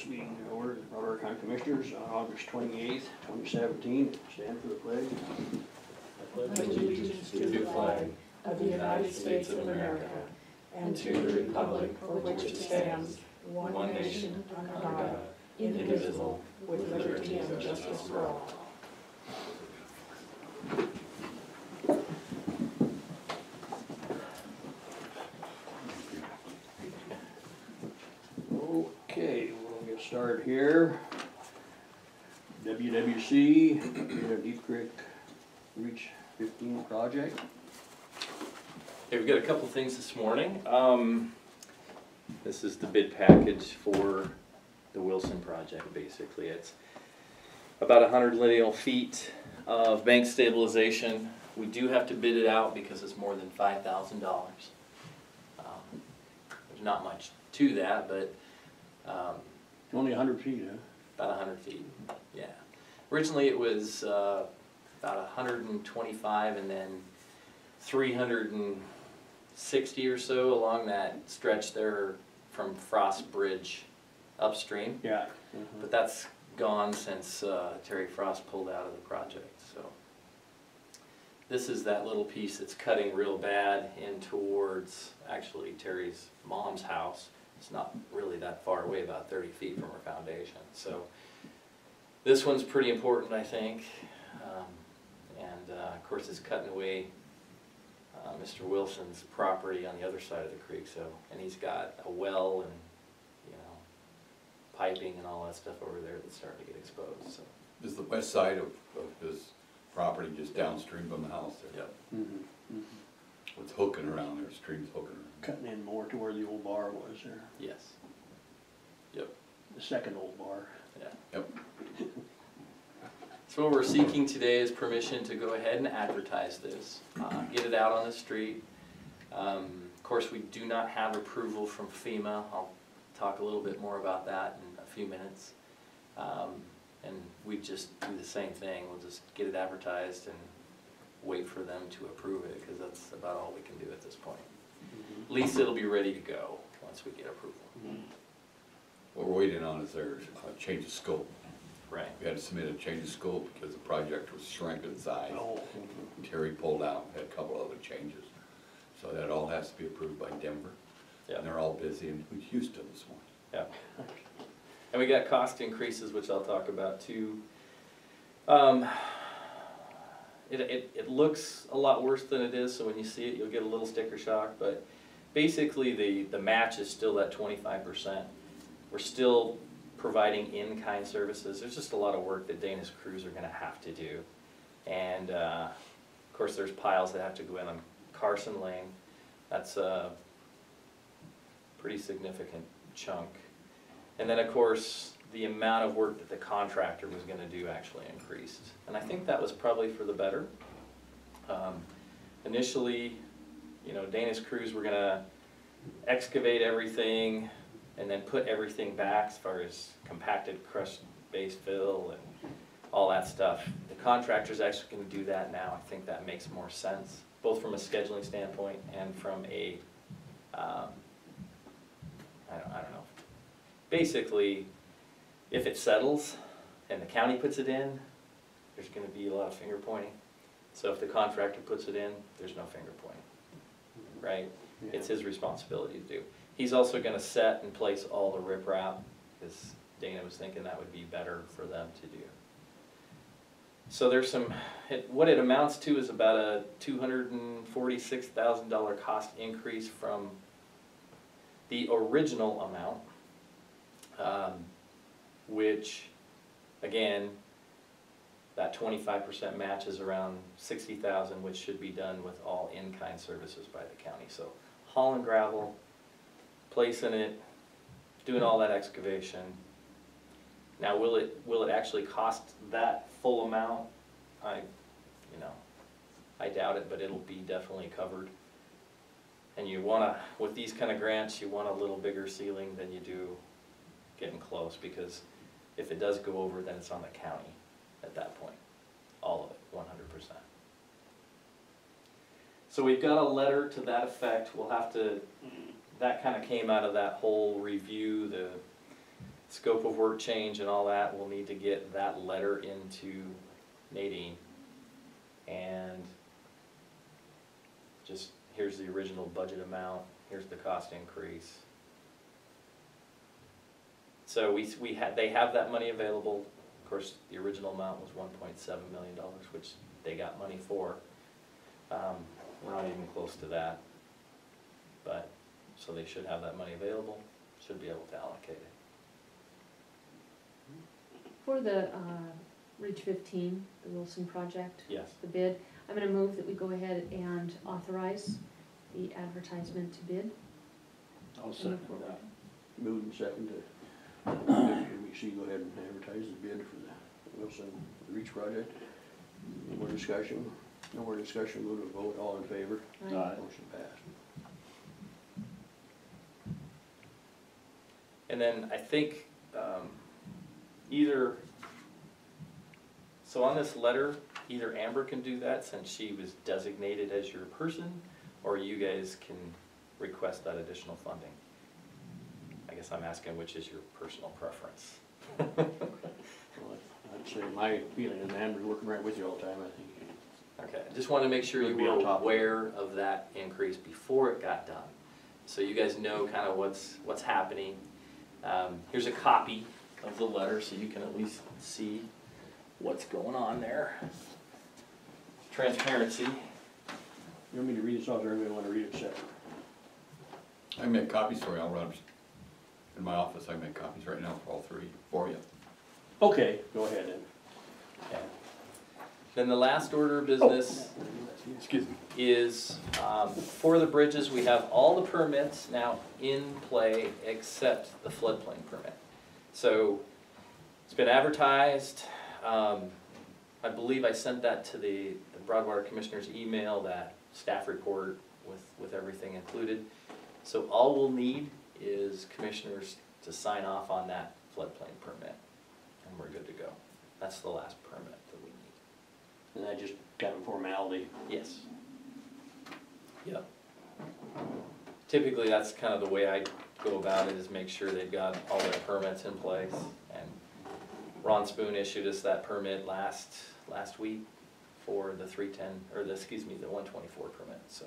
this meeting to order, Colorado County Commissioners on August 28th, 2017. Stand for the pledge. I pledge allegiance to the flag of the United States of America and to the republic for which it stands, one nation under God, indivisible, with liberty and justice for all. Okay, we'll get started here. WWC, Deep Creek Reach 15 project. Okay, we've got a couple things this morning. This is the bid package for the Wilson project, basically. It's about 100 lineal feet of bank stabilization. We do have to bid it out because it's more than $5,000. There's not much to that, but Only 100 feet, huh? about 100 feet, yeah. Originally it was about 125 and then 360 or so along that stretch there from Frost Bridge upstream. Yeah. But that's gone since Terry Frost pulled out of the project. So this is that little piece that's cutting real bad in towards actually Terry's mom's house. It's not really that far away, about 30 feet from her foundation. So this one's pretty important, I think. Of course, it's cutting away Mr. Wilson's property on the other side of the creek. So, and he's got a well and piping and all that stuff over there that's starting to get exposed. So. Is the west side of his property just downstream from the house there? Yep. It's hooking around there, stream's hooking around. Cutting in more to where the old bar was there. Yes. Yep. The second old bar. Yeah. Yep. So what we're seeking today is permission to go ahead and advertise this, get it out on the street. Of course, we do not have approval from FEMA. I'll talk a little bit more about that in a few minutes. And we just do the same thing. We'll just get it advertised and wait for them to approve it, because that's about all we can do at this point. At least it'll be ready to go once we get approval. What we're waiting on is their change of scope. Right. We had to submit a change of scope because the project was shrunk in size. Oh. Terry pulled out, had a couple other changes. So that all has to be approved by Denver. Yep. And they're all busy in Houston this morning. Yeah. And we got cost increases, which I'll talk about too. It looks a lot worse than it is, so when you see it, you'll get a little sticker shock. But basically, the match is still at 25%. We're still providing in-kind services. There's just a lot of work that Dana's crews are going to have to do. And of course, there's piles that have to go in on Carson Lane. That's a pretty significant chunk. And then, of course, the amount of work that the contractor was going to do actually increased. And I think that was probably for the better. Initially, Dana's crews were going to excavate everything and then put everything back as far as compacted crushed base fill and all that stuff. The contractor's actually going to do that now. I think that makes more sense, both from a scheduling standpoint and from a, I don't know. Basically, if it settles and the county puts it in, there's going to be a lot of finger pointing. So if the contractor puts it in, there's no finger pointing, right? Yeah. It's his responsibility to do. He's also going to set and place all the riprap, because Dana was thinking that would be better for them to do. So there's what it amounts to is about a $246,000 cost increase from the original amount, which, again, that 25% match is around $60,000, which should be done with all in-kind services by the county. So hauling gravel, placing it, doing all that excavation. Now, will it actually cost that full amount? I doubt it, but it'll be definitely covered. And you want to, with these kind of grants, you want a little bigger ceiling than you do getting close, because if it does go over, then it's on the county at that point. All of it, 100%. So we've got a letter to that effect. We'll have to, that kind of came out of that whole review, the scope of work change and all that, we'll need to get that letter into Nadine. And just, here's the original budget amount, here's the cost increase. So they have that money available. Of course, the original amount was $1.7 million, which they got money for. We're not even close to that. But, so they should have that money available, should be able to allocate it. For the Reach 15, the Wilson project, Yes. the bid, I'm gonna move that we go ahead and authorize the advertisement to bid. I'll second that. Moved and seconded. WBC go ahead and advertise the bid for the Wilson Reach project. Any more discussion? No more discussion, go to a vote, all in favor? Aye. Motion passed. And then I think either, so on this letter, either Amber can do that since she was designated as your person, or you guys can request that additional funding. I guess I'm asking which is your personal preference. Well, I'd say my feeling is Amber's working right with you all the time, I think. Okay, I just wanted to make sure you Would be on were top of it. aware of that increase before it got done. So you guys know kind of what's happening. Here's a copy of the letter so you can at least see what's going on there. Transparency. You want me to read this off, or anybody want to read it separate? I make copies for you, I'll run, in my office, I make copies right now for all three, for you. Okay, go ahead then. Okay. Then the last order of business Excuse me. is, for the bridges, we have all the permits now in play except the floodplain permit. So it's been advertised. I believe I sent that to the Broadwater Commissioner's email, that staff report with everything included. So all we'll need is commissioners to sign off on that floodplain permit, and we're good to go. That's the last permit that we need. And that just kind of formality. Yes. Yep. Typically, that's kind of the way I go about it, is make sure they've got all their permits in place. And Ron Spoon issued us that permit last week for the 310, or the 124 permit, so.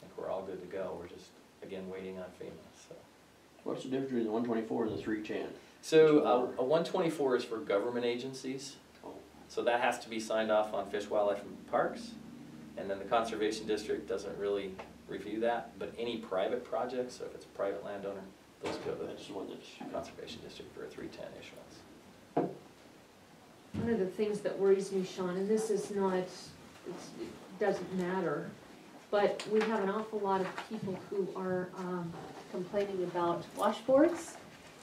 I think we're all good to go, we're just, again, waiting on FEMA, so. What's the difference between the 124 and the 310? So, a 124 is for government agencies. Oh, So that has to be signed off on Fish, Wildlife, and Parks, and then the Conservation District doesn't really review that, but any private projects, so if it's a private landowner, those go to that's the one that's, the Conservation District for a 310 issuance. One of the things that worries me, Sean, and this is not, it doesn't matter, but we have an awful lot of people who are complaining about washboards,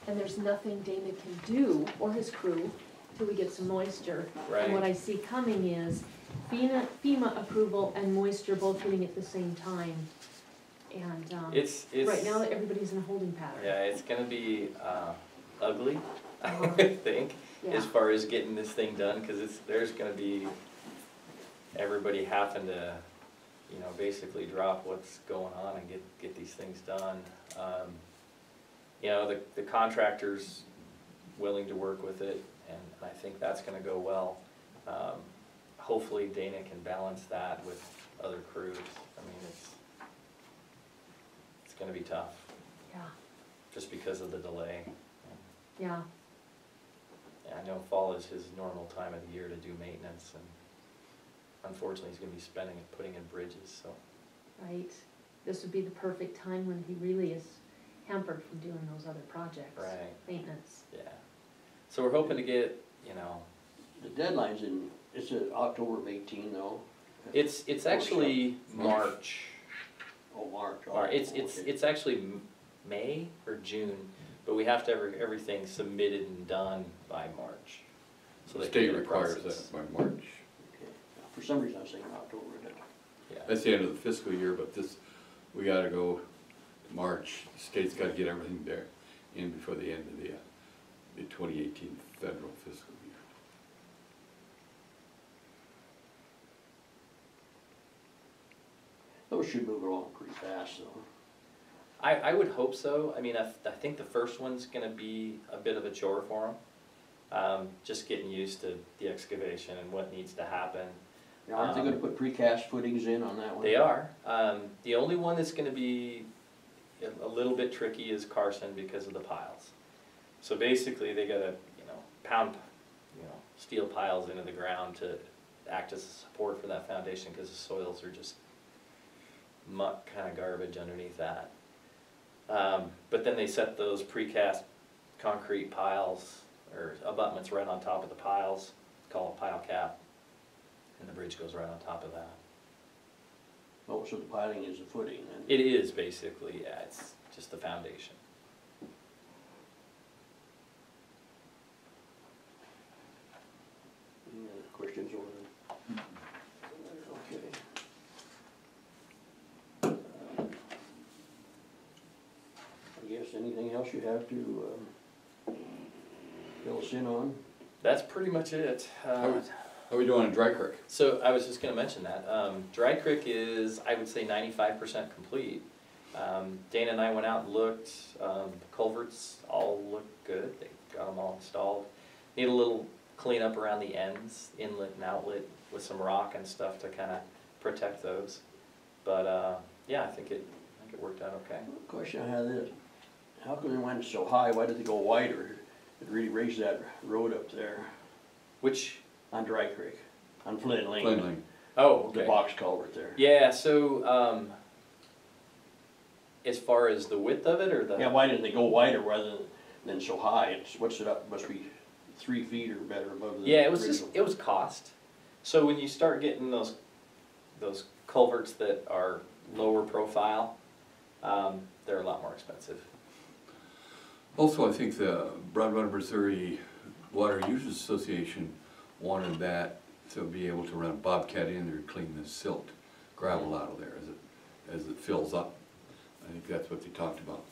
and there's nothing Dana can do, or his crew, till we get some moisture. And what Right. I see coming is FEMA approval and moisture both hitting at the same time. And It's right now, everybody's in a holding pattern. yeah, it's gonna be ugly, I Uh-huh. think, Yeah. as far as getting this thing done, because there's gonna be everybody having to, you know, basically drop what's going on and get these things done. You know, the contractor's willing to work with it, and I think that's gonna go well. Hopefully Dana can balance that with other crews. I mean, it's gonna be tough, Yeah, just because of the delay. yeah, And I know fall is his normal time of the year to do maintenance, and unfortunately, he's gonna be spending it putting in bridges, so. right. This would be the perfect time when he really is hampered from doing those other projects. Right. Maintenance. Yeah. So we're hoping to get, you know, the deadline's in, it's October of 18 though? it's actually March. Oh, March. Oh, It's okay. actually May or June, but we have to have everything submitted and done by March. So The they can state get it requires processed. that by March. Okay. For some reason I was thinking October, but Yeah. That's the end of the fiscal year, but this, we gotta go March, the state's gotta get everything there in before the end of the 2018 federal fiscal year. those should move along pretty fast though. I would hope so. I mean, I think the first one's gonna be a bit of a chore for them. Just getting used to the excavation and what needs to happen. Now, aren't they gonna put precast footings in on that one? They are. The only one that's gonna be a little bit tricky is Carson because of the piles. So basically, they gotta, pound, steel piles into the ground to act as a support for that foundation, because the soils are just muck, kinda garbage underneath that. But then they set those precast concrete piles, or abutments right on top of the piles, call it pile cap, and the bridge goes right on top of that. Oh, so the piling is the footing then? It is basically, yeah, it's just the foundation. Any other questions over there? Okay. I guess anything else you have to fill us in on? That's pretty much it. How are we doing on Dry Creek? So I was just gonna mention that, Dry Creek is, I would say 95% complete. Dana and I went out and looked, the culverts all look good, they got them all installed. Need a little cleanup around the ends, inlet and outlet, with some rock and stuff to kinda protect those. But, yeah, I think it worked out okay. The question I have is, how come they went so high, why did they go wider? It really raised that road up there Which, on Dry Creek, on Flynn Lane. Flynn Lane. oh, The okay. box culvert there. Yeah, so, as far as the width of it, or the? Yeah, why didn't they go wider rather than so high? It's, what's it up, must be 3 feet or better above the Yeah, it was just, original. it was cost. So when you start getting those culverts that are lower profile, they're a lot more expensive. Also, I think the Broadwater, Missouri Water Users Association wanted that to be able to run a Bobcat in there to clean the silt, gravel out of there as it fills up. I think that's what they talked about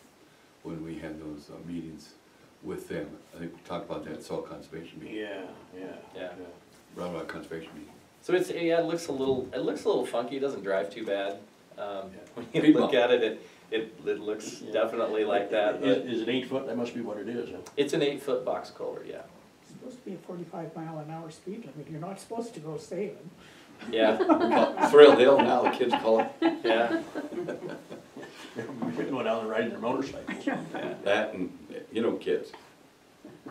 when we had those meetings with them. I think we talked about that at Soil Conservation meeting, Yeah. Broadwater Conservation meeting. So it's, yeah, it looks a little funky, it doesn't drive too bad. When you Speed look bump. at it, it looks Yeah. definitely like that, but Is it 8 foot? That must be what it is, huh? it's an 8-foot box culvert, yeah. It's supposed to be a 45-mile-an-hour speed limit, you're not supposed to go sailing. Yeah, Thrill Hill now, the kids call it. yeah, Go down and ride their motorcycles. yeah. That and, kids.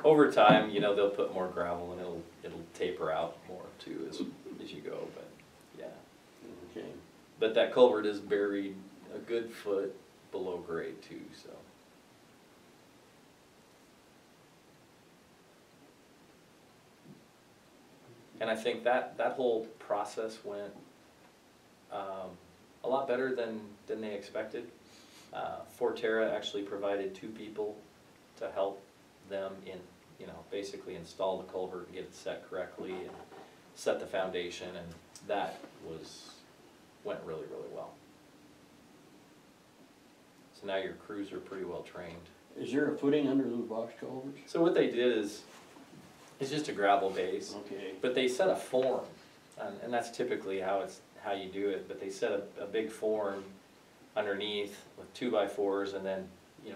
Over time, they'll put more gravel and it'll taper out more too as you go, but, yeah. Okay. But that culvert is buried a good foot below grade too, so. And I think that whole process went a lot better than they expected. Forterra actually provided 2 people to help them basically install the culvert and get it set correctly and set the foundation, and that went really, really well. So now your crews are pretty well trained. Is there a footing under those box culverts? So what they did is, it's just a gravel base, Okay. but they set a form, and that's typically how you do it, but they set a big form underneath with 2x4s, and then,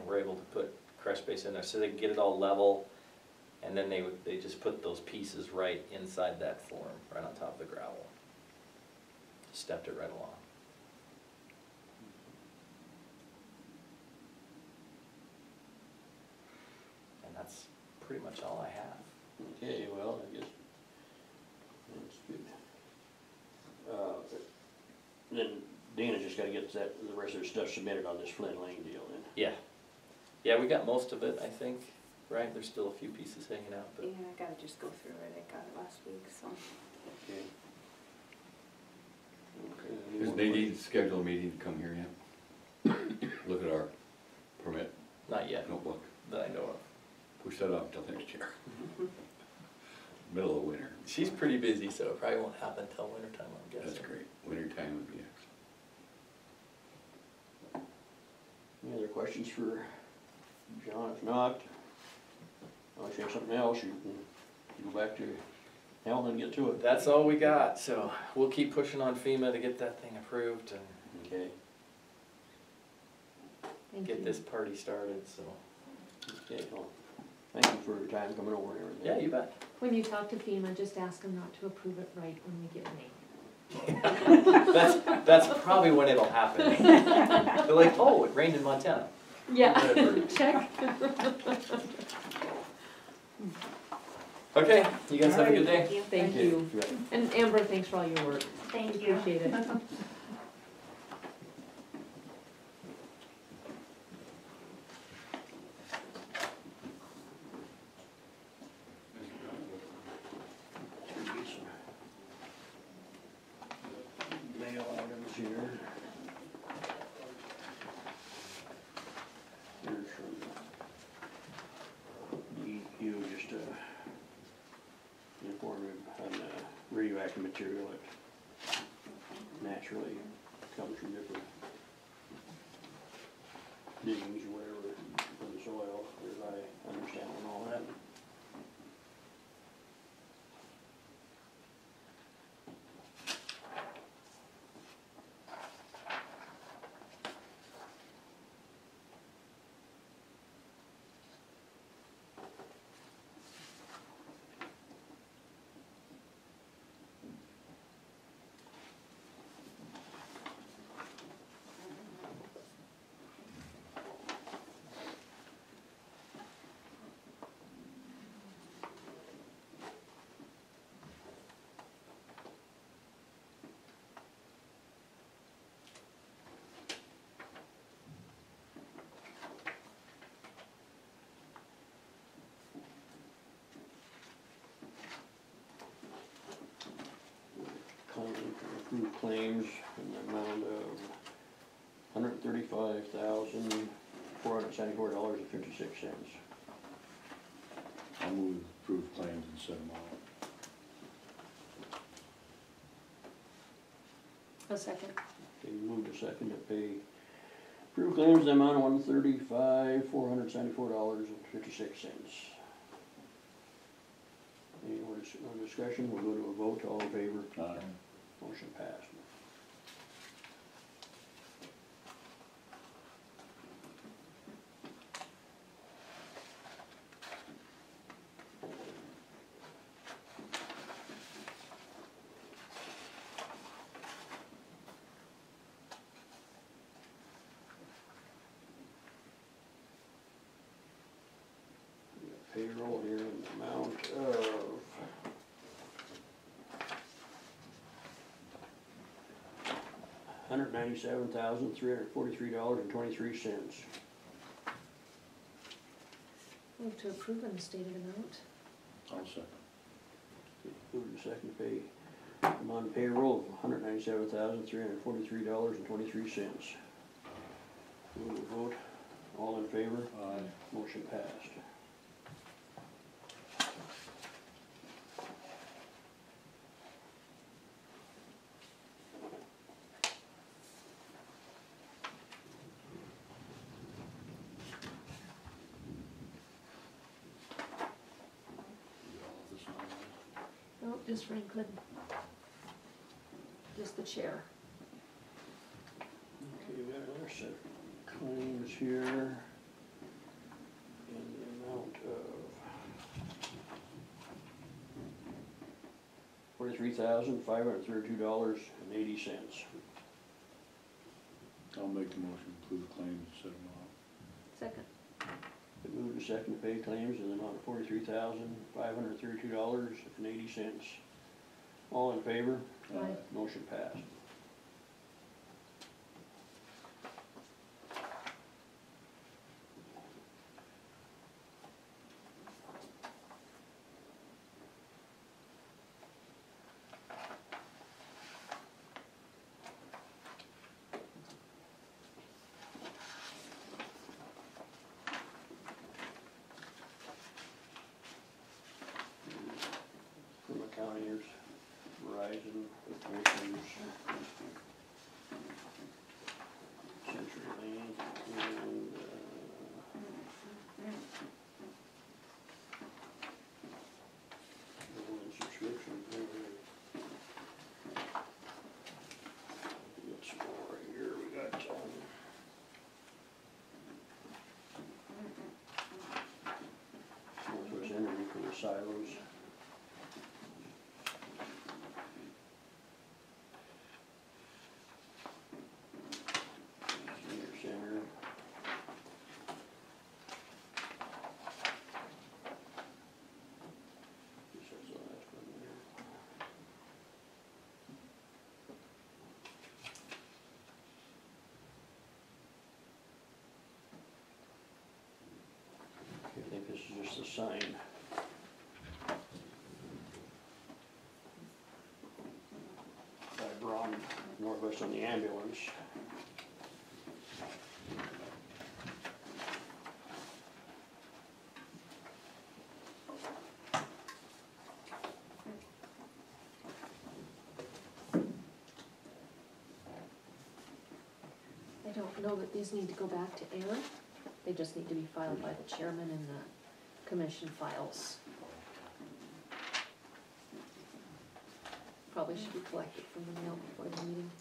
we're able to put crush base in there, so they can get it all level, and then they just put those pieces right inside that form, right on top of the gravel. Stepped it right along. And that's pretty much all I have. Okay, well, I guess that's good. Then Dana just gotta get the rest of the stuff submitted on this Flynn Lane deal then. Yeah. Yeah, we got most of it, I think, right? There's still a few pieces hanging out, but. Yeah, I gotta just go through it, I got it last week, so. Okay. Okay, any Has more Nadine scheduled a meeting to come here yet? Look at our permit Not yet, notebook. that I know of. Push that off till next year. Middle of winter. She's pretty busy, so it probably won't happen till winter time, I'm guessing. That's great. Winter time would be excellent. Any other questions for John? If not, unless you have something else, you can go back to Helen and get to it. That's all we got, so we'll keep pushing on FEMA to get that thing approved, and Okay. Thank get you. this party started, so. Okay, well, thank you for your time coming over and everything. Yeah, you bet. When you talk to FEMA, just ask them not to approve it right when we get rain. That's probably when it'll happen. They're like, oh, it rained in Montana. Yeah, check. Okay, you guys have a good day. Thank Okay, you. right. And Amber, thanks for all your work. Thank you. Appreciate it. Should get some mail items here. Here's from DEQ, just informative on radioactive material that naturally comes from different diggings or whatever in the soil, as I understand and all that. Approved claims in the amount of $135,474.56. I'll move approved claims and set them all. A second. Okay, moved to second to pay approved claims in the amount of $135,474.56. Any more discussion? We'll go to a vote. All in favor? Aye. Motion passed. We got payroll here in the amount of $197,343.23. Move to approve in the stated amount. I'll second. Moved to second to pay, I'm on payroll of $197,343.23. We'll vote, all in favor? Aye. Motion passed. All this on there. Nope, just Franklin. Just the chair. Okay, we got another set of claims here in the amount of $43,532.80. I'll make the motion, approve claims and set them all. Second. Been moved to second to pay claims in the amount of $43,532.80. All in favor? Aye. Motion passed. From the county, here's Verizon, the commissioners, sign. By Braun, Northwest on the ambulance. I don't know that these need to go back to Aaron. They just need to be filed by the chairman in the commission files. Probably should be collected from the mail before the meeting.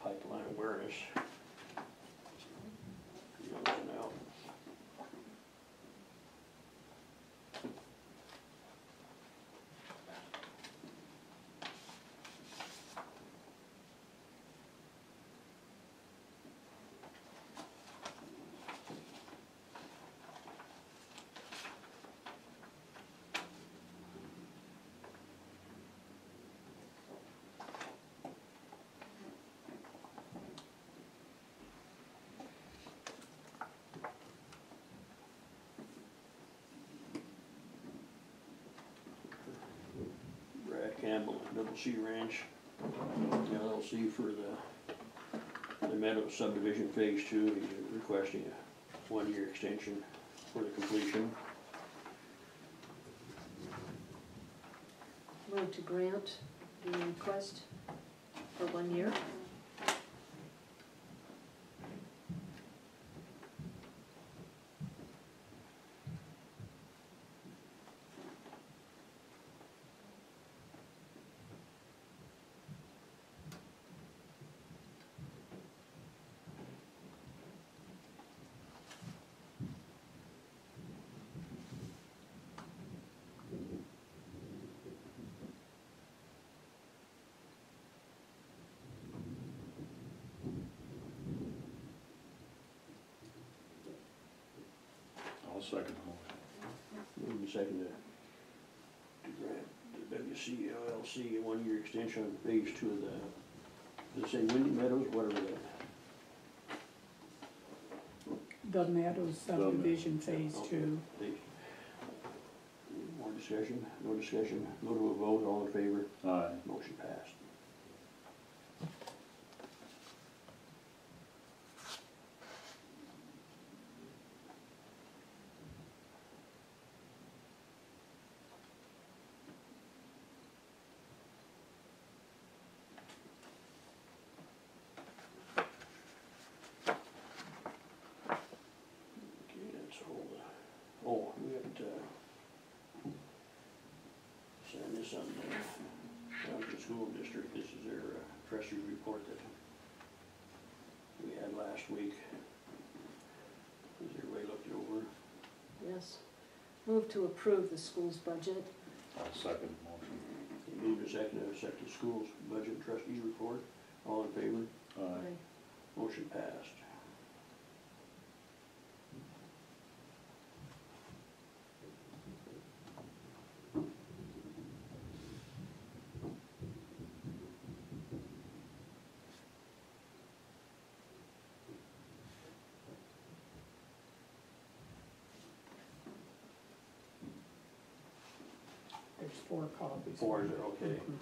Pipeline awareness. Yours now. Brad Campbell, Double C Ranch, LLC for the Meadows subdivision phase 2. He's requesting a 1-year extension for the completion. Move to grant the request for 1 year. I'll second the motion. Moving second to grant the WC LLC a 1-year extension on phase 2 of the, does it say Windy Meadows, whatever that? The Meadows subdivision phase Okay. 2. Phase. More discussion, no discussion, go to a vote, all in favor, Aye. motion passed. Okay, let's hold it. Oh, we haven't, sign this on the Township School District. This is their treasurer's report that we had last week. Has everybody looked it over? Yes. Move to approve the school's budget. I'll second the motion. Moved to second to accept the school's budget trustee report. All in favor? Aye. Motion passed. There's 4 copies. 4 is okay. Mhm.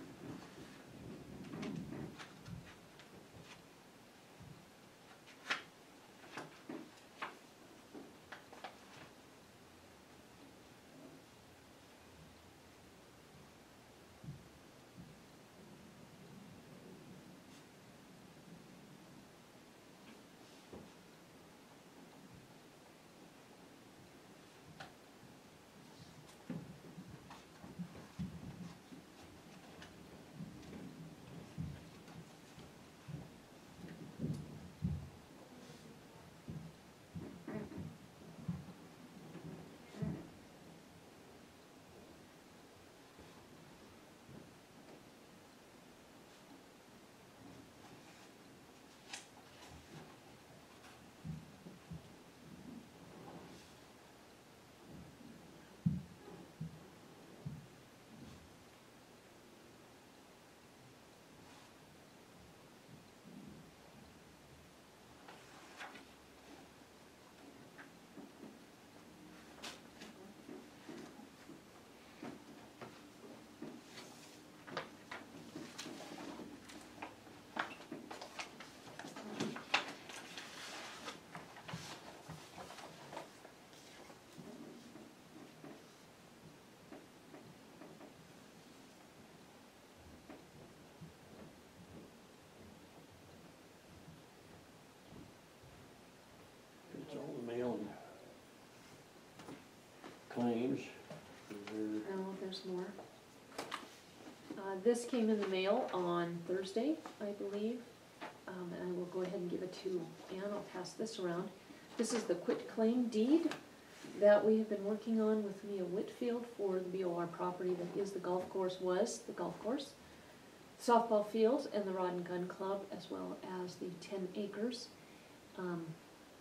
This came in the mail on Thursday, I believe, and I will go ahead and give it to Ann, I'll pass this around. This is the quitclaim deed that we have been working on with Mia Whitfield for the BOR property that is the golf course, was the golf course, softball field, and the Rod and Gun Club, as well as the 10 acres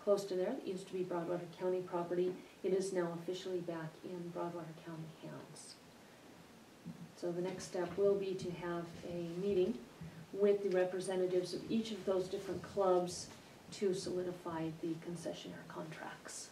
close to there. It used to be Broadwater County property. It is now officially back in Broadwater County hands. So the next step will be to have a meeting with the representatives of each of those different clubs to solidify the concessionaire contracts.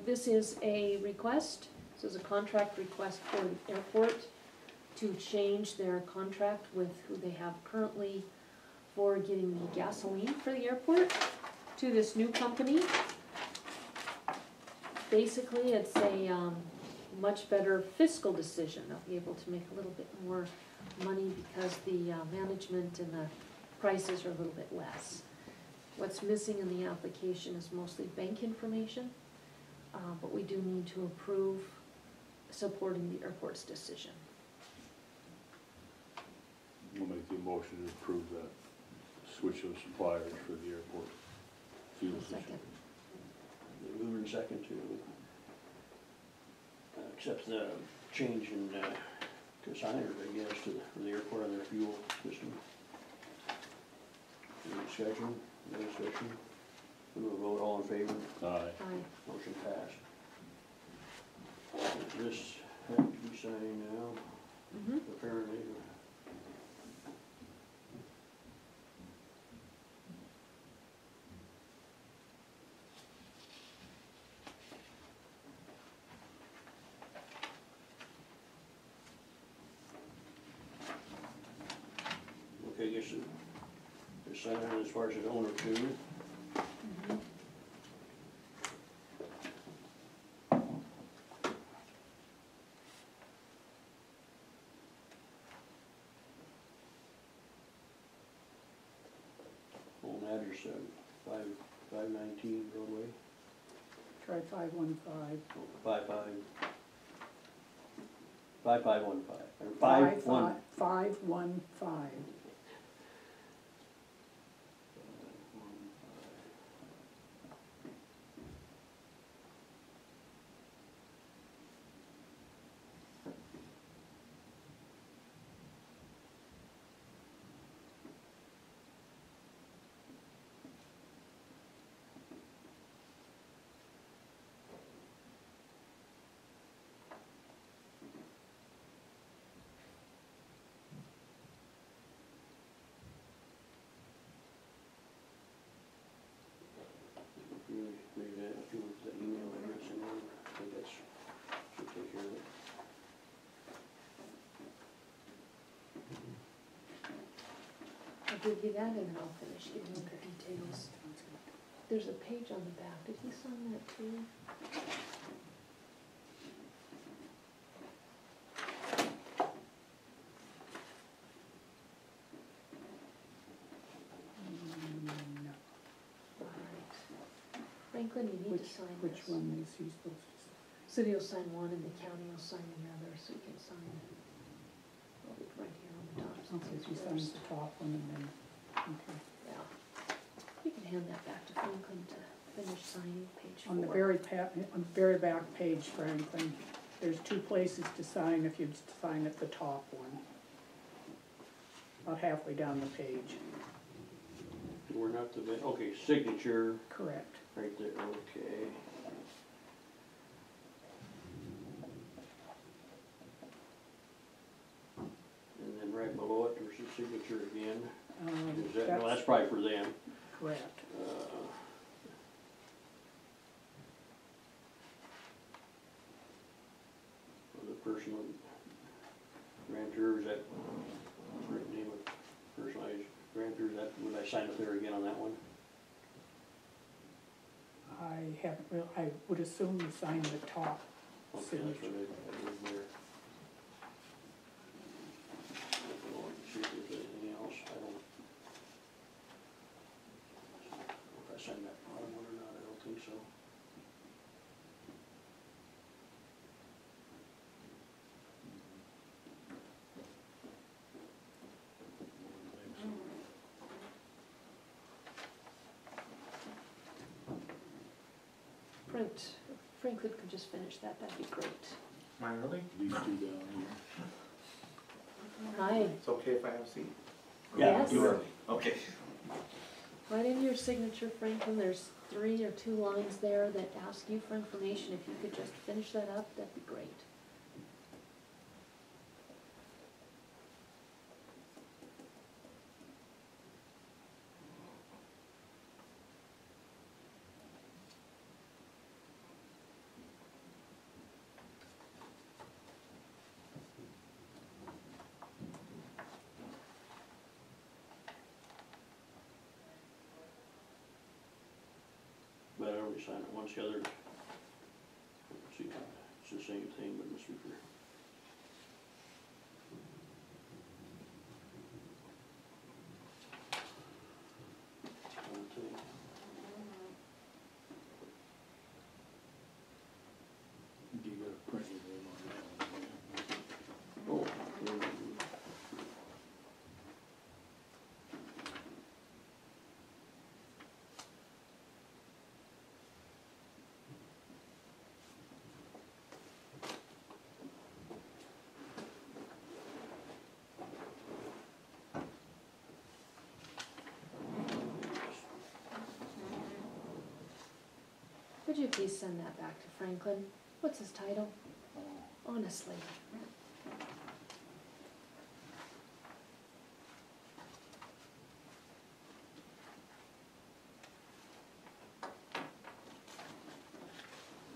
This is a request, this is a contract request for the airport to change their contract with who they have currently for getting the gasoline for the airport to this new company. Basically, it's a much better fiscal decision. They'll be able to make a little bit more money because the management and the prices are a little bit less. What's missing in the application is mostly bank information. But we do need to approve supporting the airport's decision. We'll make the motion to approve that switch of suppliers for the airport fuel station. Second. Moving and second to accept the change in consigners, I guess, for the airport on their fuel system. Any discussion? No discussion? We will vote all in favor. Aye. Aye. Motion passed. This has to be signed now, Mm-hmm. apparently. Okay, I guess they're signing as far as an owner too. Mm-hmm. Home address, 519 Broadway, Try 515. 5515, or 51. 515. Maybe that, if you want the email address in there, I think that should take care of it. I'll give you that and then I'll finish giving you the details. There's a page on the back. Did he sign that too? No. Alright. Franklin, you need to sign this. Which one is he supposed to sign? City will sign one and the county will sign the other, so you can sign it. I'll be right here on the top. Okay, so he signs the top one and then, okay. Yeah. You can hand that back to Franklin to finish signing page 4. On the very back page, Franklin, there's 2 places to sign if you sign at the top one. About halfway down the page, We're not the, okay, signature, correct. right there, okay. And then right below it, there's a signature again. Is that, no, that's probably for them. Correct. For the personal grantor, is that right name of personalized grantor, is that, would I sign up there again on that one? I haven't real, I would assume you sign the top Okay, that's signature. what I did there. See if there's anything else, I don't. If I signed that bottom one or not, I don't think so. Franklin could just finish that, that'd be great. Mine really? These 2 down here. Hi, It's okay if I have a seat? Yeah, Yes. you are. Okay. right in your signature, Franklin, there's 3 or 2 lines there that ask you for information. If you could just finish that up, that'd be great. But I already signed it once, the other, let's see, it's the same thing, but must be for. One thing. You gotta print your name on that one. Oh. Could you please send that back to Franklin? What's his title? Honestly.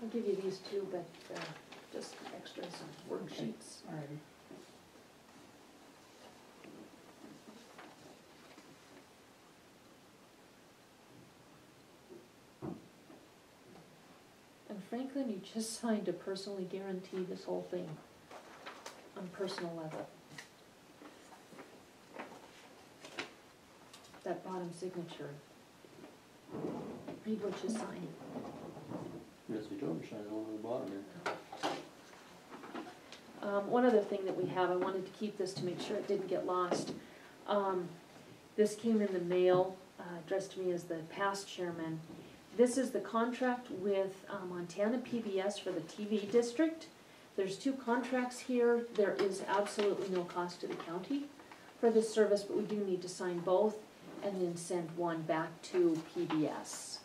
I'll give you these 2, but just extras and worksheets. Alrighty. And Franklin, you just signed to personally guarantee this whole thing on personal level. That bottom signature. Read what you signed. Yes, they told me to sign it on the bottom there. One other thing that we have, I wanted to keep this to make sure it didn't get lost. This came in the mail, addressed to me as the past chairman. This is the contract with Montana PBS for the TV district. There's 2 contracts here. There is absolutely no cost to the county for this service, but we do need to sign both and then send one back to PBS.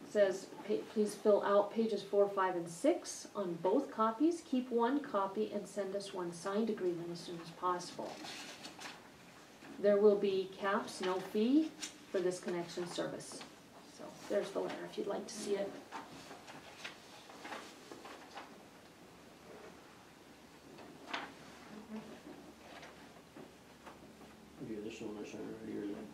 Says, please fill out pages 4, 5, and 6 on both copies. Keep one copy and send us one signed agreement as soon as possible. There will be caps, no fee for this connection service. So there's the letter if you'd like to see it. Okay, this one I signed right here then.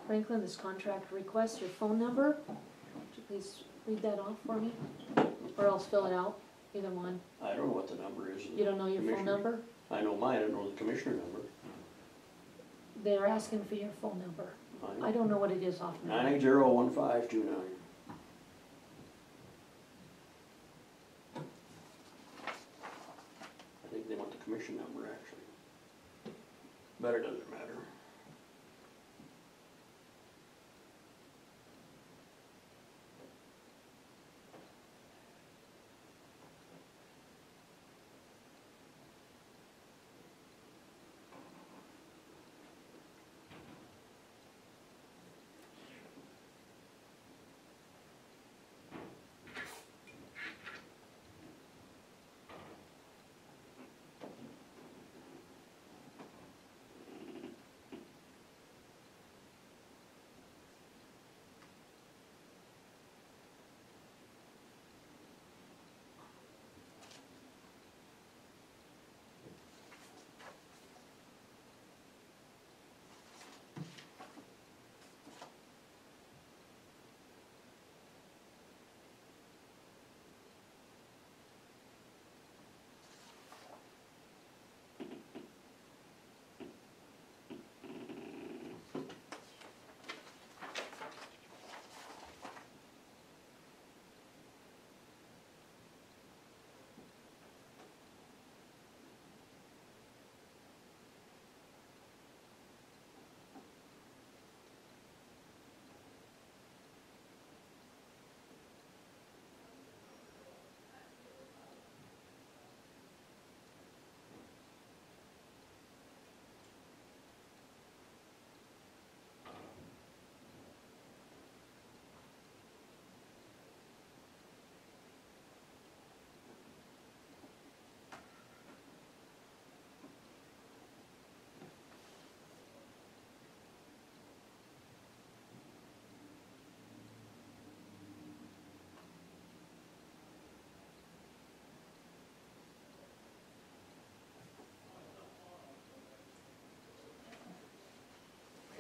Franklin, this contract request, your phone number. Would you please read that off for me? Or else fill it out, either one. I don't know what the number is. You don't know your phone Commissioner. number? I know mine, I don't know the commissioner number. They're asking for your phone number. I don't know what it is off now. 980-1529. I think they want the commission number, actually. But it doesn't matter.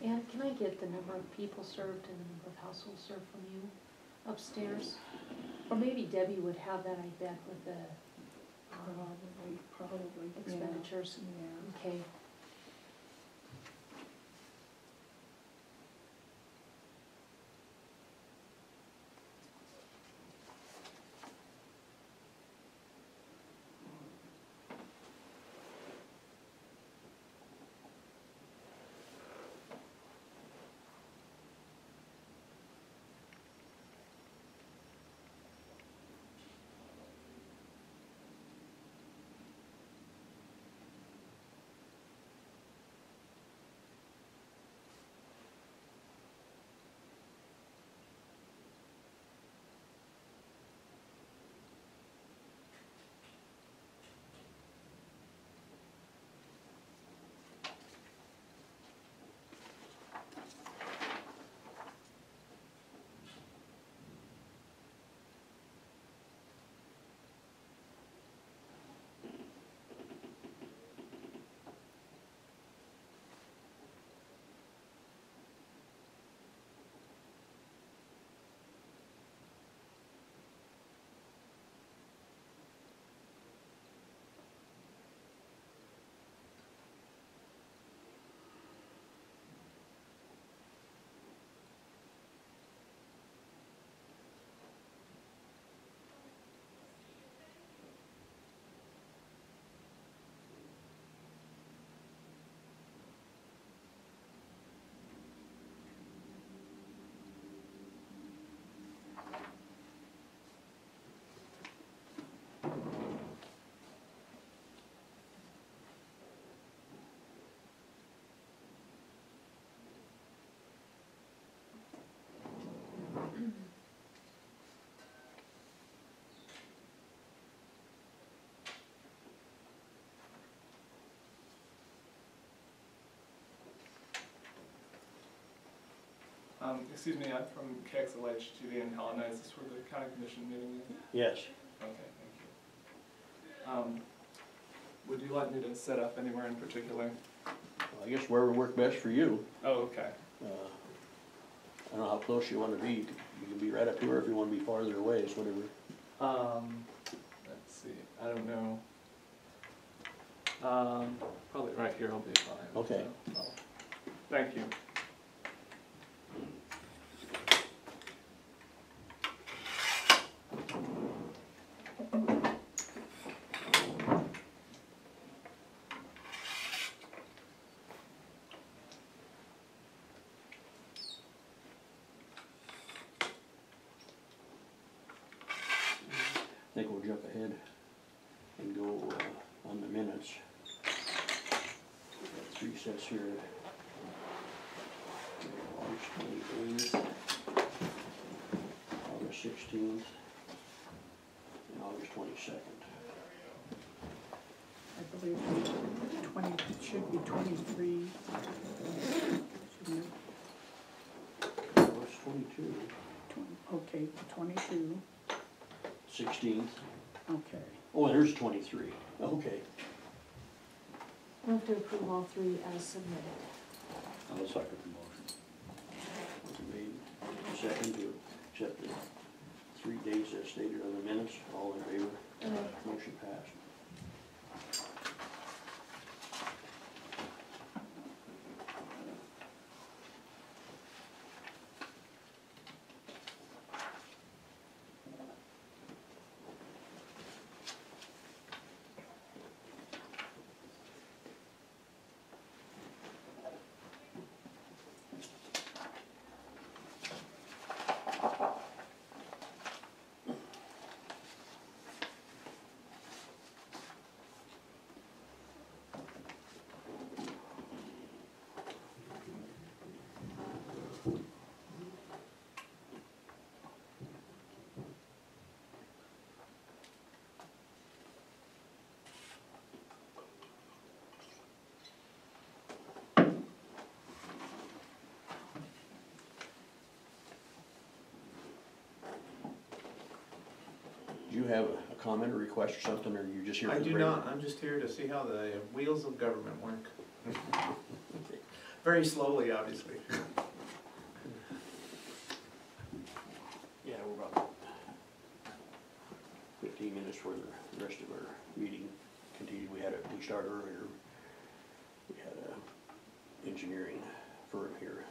And can I get the number of people served and the number of households served from you upstairs? Or maybe Debbie would have that, I bet, with the Probably, yeah. expenditures. Yeah. Okay. Excuse me, I'm from KXLH TV in Helena. Is this where the county commission meeting is? Yes. Okay, thank you. Would you like me to set up anywhere in particular? I guess wherever worked best for you. Oh, okay. close you wanna be. You can be right up here if you wanna be farther away, it's whatever. Let's see, I don't know. Probably right here will be fine. Okay. So, thank you. I think we'll jump ahead and go on the minutes. We've got 3 sets here. August 28th, August 16th, and August 22nd. I believe 20, it should be 23. Shouldn't it? August 22, Okay, 22, 16th. okay. Oh, and there's 23. Okay. Move to approve all three as submitted. I'll second the motion. Made second to accept the 3 days as stated on the minutes. All in favor? Motion passed. Do you have a comment or request or something, or are you just here for I the do regular? not, I'm just here to see how the wheels of government work. Very slowly, obviously. Yeah, we're about 15 minutes for the rest of our meeting continued. We started earlier. We had a engineering firm here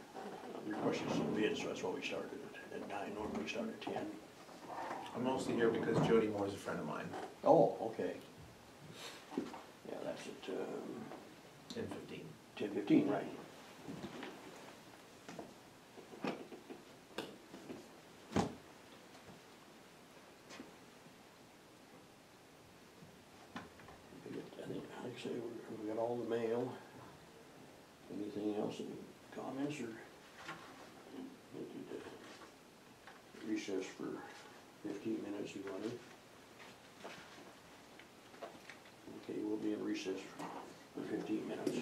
requesting some bids, so that's why we started at 9. Normally we start at 10. I'm mostly here because Jody Moore is a friend of mine. Oh, okay. Yeah, that's at 10:15. 10:15, right. I think, like I say, we got all the mail. Anything else, any comments, or we need to recess for 15 minutes, you want to? Okay, we'll be in recess for 15 minutes.